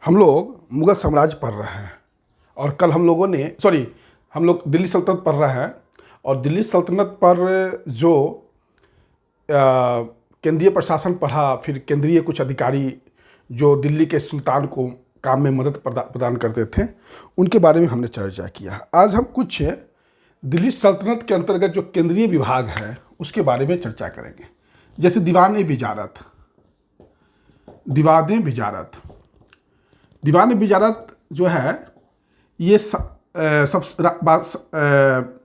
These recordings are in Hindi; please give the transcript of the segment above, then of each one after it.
हम लोग मुगल साम्राज्य पढ़ रहे हैं और कल हम लोगों ने हम लोग दिल्ली सल्तनत पढ़ रहे हैं और दिल्ली सल्तनत पर जो केंद्रीय प्रशासन पढ़ा, फिर केंद्रीय कुछ अधिकारी जो दिल्ली के सुल्तान को काम में मदद प्रदान करते थे, उनके बारे में हमने चर्चा किया। आज हम कुछ दिल्ली सल्तनत के अंतर्गत जो केंद्रीय विभाग है उसके बारे में चर्चा करेंगे। जैसे दीवान विजारत जो है ये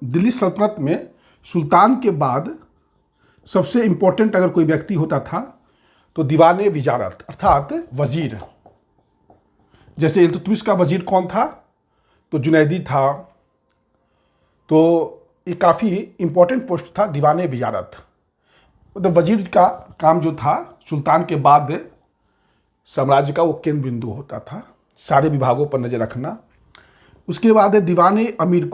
दिल्ली सल्तनत में सुल्तान के बाद सबसे इम्पोर्टेंट अगर कोई व्यक्ति होता था तो दीवान विजारत अर्थात वजीर। जैसे इल्तुतमिश का वजीर कौन था? तो जुनैदी था। तो ये काफ़ी इम्पोर्टेंट पोस्ट था दीवान विजारत। तो वजीर का काम जो था सुल्तान के बाद साम्राज्य का वो केंद्र बिंदु होता था, सारे विभागों पर नज़र रखना। उसके बाद है दीवान अमीर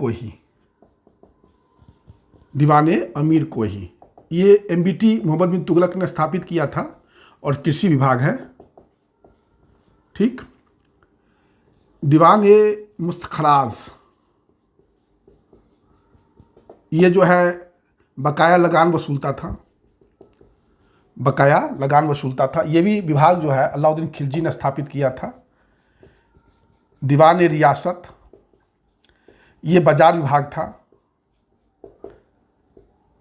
कोही। ये एमबीटी मोहम्मद बिन तुगलक ने स्थापित किया था और कृषि विभाग है। ठीक। दीवान मुस्तखराज, ये जो है बकाया लगान वसूलता था। ये भी विभाग जो है अलाउद्दीन खिलजी ने स्थापित किया था। दीवान रियासत, ये बाजार विभाग था।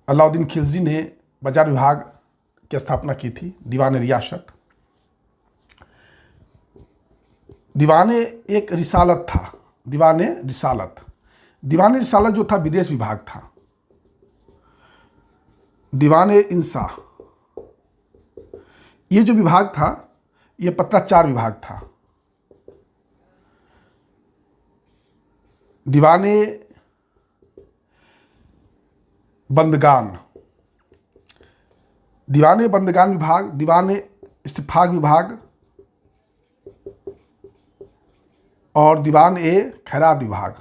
अलाउद्दीन खिलजी ने बाजार विभाग की स्थापना की थी। दीवान रियासत। दीवान एक रिसालत था। दीवान रिसालत जो था विदेश विभाग था। दीवान इंसा, ये जो विभाग था ये पत्राचार विभाग था। दीवान बंदगान विभाग, दीवान इस्तिफाक विभाग और दीवान खैरात विभाग।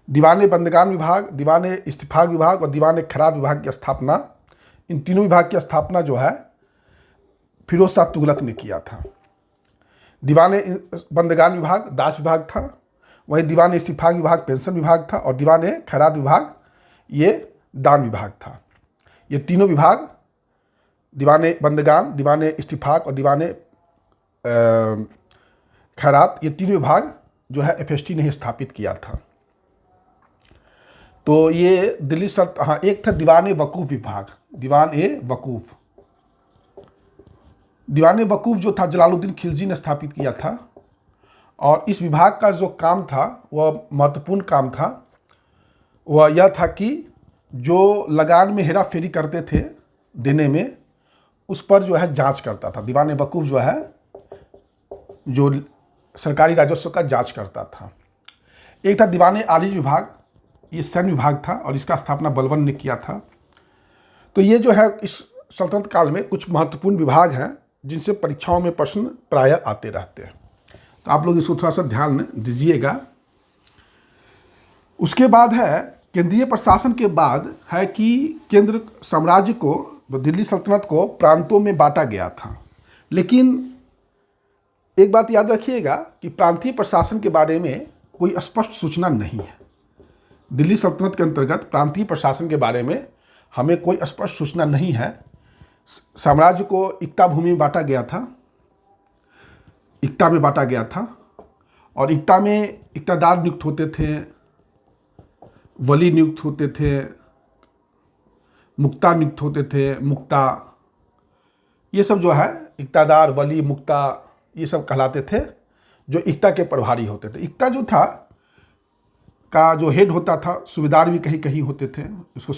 दीवान बंदगान विभाग, दीवान इस्तिफाक विभाग और दीवान खैरात विभाग की स्थापना, इन तीनों विभाग की स्थापना जो है फिरोज शाह तुगलक ने किया था। दीवान बंदगान विभाग दास विभाग था, वहीं दीवान इस्तिफाक विभाग पेंशन विभाग था और दीवान खैरात विभाग ये दान विभाग था। ये तीनों विभाग, दीवान बंदगान, दीवान इस्तिफाक और दीवान खैरात, ये तीनों विभाग जो है एफएसटी ने ही स्थापित किया था। तो ये दिल्ली एक था दीवान वकूफ़ विभाग। दीवान वकूफ़ जो था जलालुद्दीन खिलजी ने स्थापित किया था और इस विभाग का जो काम था वह महत्वपूर्ण काम था। वह यह था कि जो लगान में हेरा फेरी करते थे देने में, उस पर जो है जांच करता था। दीवान वकूफ़ जो है जो सरकारी राजस्व का जांच करता था। एक था दीवान आलिज विभाग, ये सैन्य विभाग था और इसका स्थापना बलबन ने किया था। तो ये जो है इस सल्तनत काल में कुछ महत्वपूर्ण विभाग हैं जिनसे परीक्षाओं में प्रश्न प्रायः आते रहते हैं। तो आप लोग इसको थोड़ा सा ध्यान दीजिएगा। उसके बाद है केंद्रीय प्रशासन के बाद है कि केंद्र साम्राज्य को, दिल्ली सल्तनत को प्रांतों में बांटा गया था। लेकिन एक बात याद रखिएगा कि प्रांतीय प्रशासन के बारे में कोई स्पष्ट सूचना नहीं है। दिल्ली सल्तनत के अंतर्गत प्रांतीय प्रशासन के बारे में हमें कोई स्पष्ट सूचना नहीं है। साम्राज्य को इक्ता भूमि में बांटा गया था, इक्ता में बांटा गया था और इक्ता में इक्तादार नियुक्त होते थे, वली नियुक्त होते थे, मुक्ता नियुक्त होते थे। मुक्ता, ये सब जो है इक्तादार, वली, मुक्ता, ये सब कहलाते थे जो इक्ता के प्रभारी होते थे। इक्ता जो था का जो हेड होता था, सूबेदार भी कहीं कहीं होते थे। इसको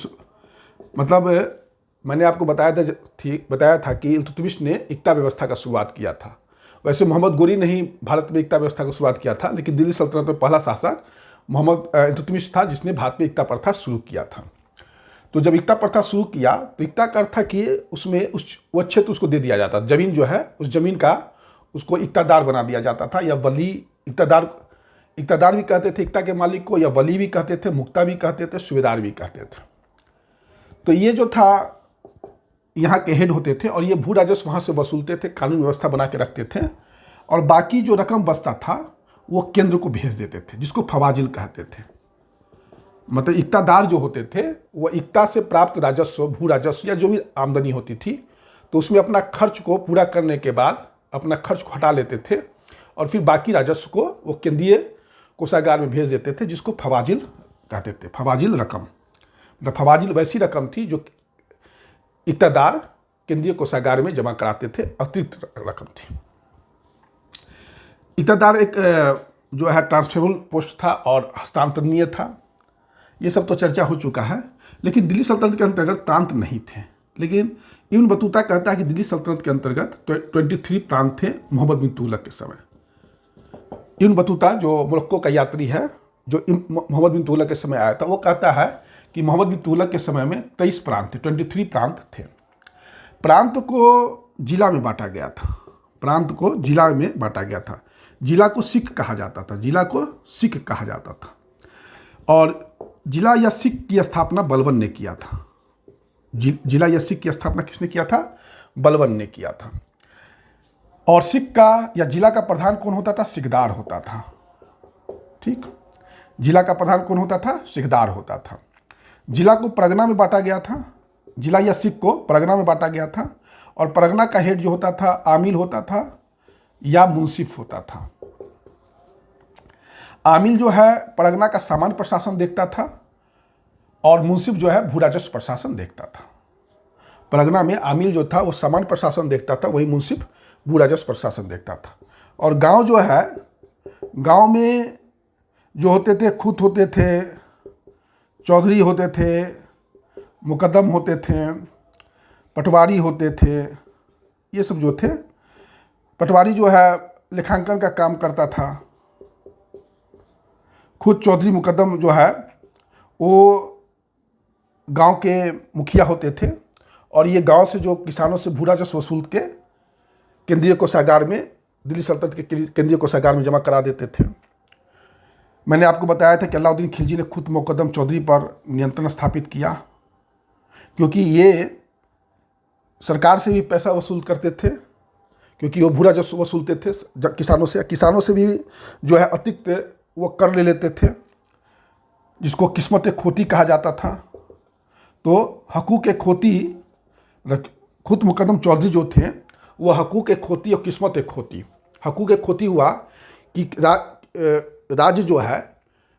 मतलब मैंने आपको बताया था कि इल्तुतमिश ने इक्ता व्यवस्था का शुरुआत किया था। वैसे मोहम्मद गोरी ने ही भारत में इक्ता व्यवस्था का शुरुआत किया था, लेकिन दिल्ली सल्तनत में पहला शासक मोहम्मद इल्तुतमिश था जिसने भारत में इक्ता प्रथा शुरू किया था। तो जब इक्ता प्रथा शुरू किया तो इक्ता का अर्थ था कि उसमें वो क्षेत्र उसको दे दिया जाता, जमीन जो है उस जमीन का उसको इक्तादार बना दिया जाता था, या वली, इक्तादार भी कहते थे इक्ता के मालिक को, या वली भी कहते थे, मुक्ता भी कहते थे, सूबेदार भी कहते थे। तो ये जो था यहाँ के हेड होते थे और ये भू राजस्व वहाँ से वसूलते थे, कानून व्यवस्था बना के रखते थे और बाकी जो रकम बचता था वो केंद्र को भेज देते थे, जिसको फवाजिल कहते थे। मतलब इक्तादार जो होते थे वो इक्ता से प्राप्त राजस्व, भू राजस्व या जो भी आमदनी होती थी, तो उसमें अपना खर्च को पूरा करने के बाद अपना खर्च को हटा लेते थे और फिर बाकी राजस्व को वो केंद्रीय कोषागार में भेज देते थे, जिसको फवाजिल कहते थे। फवाजिल रकम, मतलब फवाजिल वैसी रकम थी जो इक्तादार केंद्रीय कोषागार में जमा कराते थे, अतिरिक्त रकम थी। इक्तादार एक जो है ट्रांसफरेबल पोस्ट था और हस्तांतरणीय था। ये सब तो चर्चा हो चुका है। लेकिन दिल्ली सल्तनत के अंतर्गत प्रांत नहीं थे। लेकिन इब्न बतूता कहता है कि दिल्ली सल्तनत के अंतर्गत 23 प्रांत थे मोहम्मद बिन तुगलक के समय। इब्न बतूता जो मोरक्को का यात्री है, जो मोहम्मद बिन तुगलक के समय आया था, वो कहता है कि मोहम्मद बिन तुगलक के समय में 23 प्रांत थे, 23 प्रांत थे। प्रांत को जिला में बांटा गया था। प्रांत को जिला में बांटा गया था। जिला को सिख कहा जाता था। जिला को सिख कहा जाता था। और जिला या सिख की स्थापना बलबन ने किया था। जिला या सिख की स्थापना किसने किया था? बलबन ने किया था। और सिख का या जिला का प्रधान कौन होता था? सिकदार होता था। ठीक, जिला का प्रधान कौन होता था? सिकदार होता था। जिला को परगना में बांटा गया था। जिला या सिख को परगना में बांटा गया था। और परगना का हेड जो होता था आमिल होता था या मुंसिफ होता था। आमिल जो है परगना का सामान्य प्रशासन देखता था और मुंसिफ जो है भू राजस्व प्रशासन देखता था। परगना में आमिल जो था वो सामान्य प्रशासन देखता था, वही मुंसिफ भू राजस्व प्रशासन देखता था। और गांव जो है, गांव में जो होते थे खूत होते थे, चौधरी होते थे, मुकद्दम होते थे, पटवारी होते थे। ये सब जो थे, पटवारी जो है लेखांकन का काम करता था। खुद चौधरी मुकद्दम जो है वो गांव के मुखिया होते थे और ये गांव से जो किसानों से भू राजस्व वसूल के केंद्रीय कोषागार में, दिल्ली सल्तनत के केंद्रीय कोषागार में जमा करा देते थे। मैंने आपको बताया था कि अलाउद्दीन खिलजी ने खुद मुकद्दम चौधरी पर नियंत्रण स्थापित किया, क्योंकि ये सरकार से भी पैसा वसूल करते थे, क्योंकि वो भू राजस्व वसूलते थे किसानों से भी जो है अतिरिक्त वो कर ले लेते थे, जिसको किस्मत खोती कहा जाता था। तो हकूक़ खोती, खुद मुकद्दम चौधरी जो थे वो हकूक़ खोती और किस्मत खोती। हकूक़ खोती हुआ कि राज्य जो है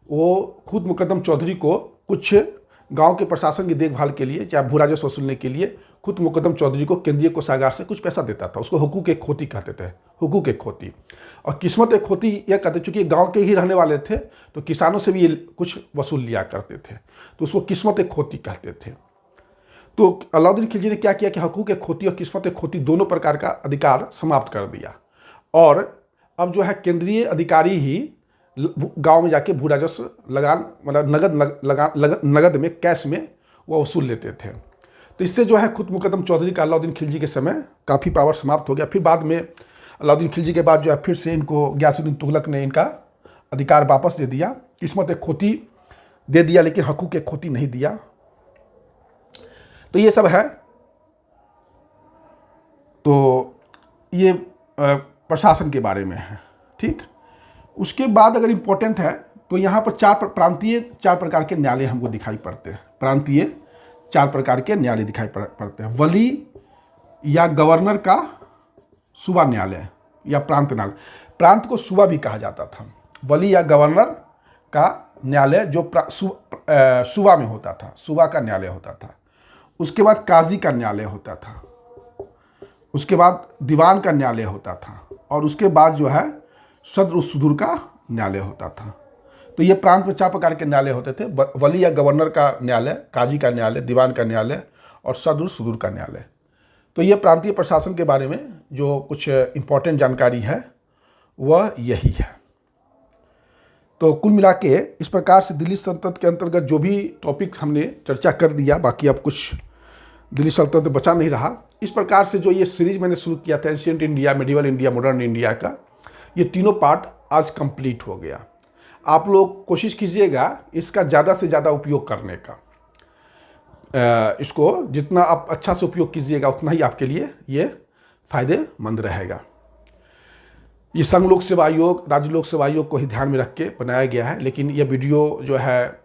वो खुद मुकद्दम चौधरी को कुछ गांव के प्रशासन की देखभाल के लिए, चाहे भू राजस्व वसूलने के लिए, खुद मुकद्दम चौधरी को केंद्रीय कोषागार से कुछ पैसा देता था। उसको हकूक़ खोती कहते थे, हकूक़ खोती। और किस्मत खोती यह कहते, चूँकि गांव के ही रहने वाले थे तो किसानों से भी ये कुछ वसूल लिया करते थे, तो उसको किस्मत खोती कहते थे। तो अलाउद्दीन खिलजी ने क्या किया कि हकूक़ खोती और किस्मत खोती दोनों प्रकार का अधिकार समाप्त कर दिया। और अब जो है केंद्रीय अधिकारी ही गांव में जाके भू राजस्व लगान, मतलब नगद में, कैश में वो वसूल लेते थे। तो इससे जो है खुद मुकद्दम चौधरी का अलाउद्दीन खिलजी के समय काफ़ी पावर समाप्त हो गया। फिर बाद में अलाउद्दीन खिलजी के बाद जो है फिर से इनको गियासुद्दीन तुगलक ने इनका अधिकार वापस दे दिया, किस्मत खोती दे दिया, लेकिन हकूक़ खोती नहीं दिया। तो ये सब है। तो ये प्रशासन के बारे में है। ठीक, उसके बाद अगर इम्पोर्टेंट है तो यहाँ पर चार प्रकार के न्यायालय हमको दिखाई पड़ते हैं। प्रांतीय 4 प्रकार के न्यायालय दिखाई पड़ते हैं। वली या गवर्नर का सूबा न्यायालय या प्रांत न्यायालय। प्रांत को सूबा भी कहा जाता था। वली या गवर्नर का न्यायालय जो सूबा में होता था, सूबा का न्यायालय होता था। उसके बाद काजी का न्यायालय होता था। उसके बाद दीवान का न्यायालय होता था। और उसके बाद जो है सदर सुदूर का न्यायालय होता था। तो ये प्रांत में 4 प्रकार के न्यायालय होते थे। वली या गवर्नर का न्यायालय, काजी का न्यायालय, दीवान का न्यायालय और सदर सुदूर का न्यायालय। तो ये प्रांतीय प्रशासन के बारे में जो कुछ इम्पोर्टेंट जानकारी है वह यही है। तो कुल मिला के इस प्रकार से दिल्ली सल्तनत के अंतर्गत जो भी टॉपिक हमने चर्चा कर दिया, बाकी अब कुछ दिल्ली सल्तनत में बचा नहीं रहा। इस प्रकार से जो ये सीरीज मैंने शुरू किया था ancient India, medieval India, modern India का, ये तीनों पार्ट आज कंप्लीट हो गया। आप लोग कोशिश कीजिएगा इसका ज़्यादा से ज़्यादा उपयोग करने का। इसको जितना आप अच्छा से उपयोग कीजिएगा उतना ही आपके लिए ये फ़ायदेमंद रहेगा। तो कुल मिला के इस प्रकार से जो ये सीरीज मैंने शुरू किया था ancient India, medieval India, modern India का, ये तीनों पार्ट आज कंप्लीट हो गया। आप लोग कोशिश कीजिएगा इसका ज़्यादा से ज़्यादा उपयोग करने का। इसको जितना आप अच्छा से उपयोग कीजिएगा उतना ही आपके लिए ये फ़ायदेमंद रहेगा। ये संघ लोक सेवा आयोग, राज्य लोक सेवा आयोग को ही ध्यान में रख के बनाया गया है। लेकिन ये वीडियो जो है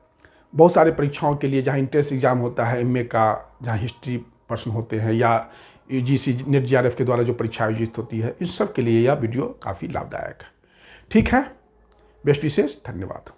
बहुत सारे परीक्षाओं के लिए, जहाँ इंट्रेंस एग्ज़ाम होता है एमए का, जहाँ हिस्ट्री प्रश्न होते हैं, या यूजीसी नेट जीआरएफ के द्वारा जो परीक्षा आयोजित होती है, इन सब के लिए यह वीडियो काफ़ी लाभदायक है। ठीक है, बेस्ट विशेष, धन्यवाद।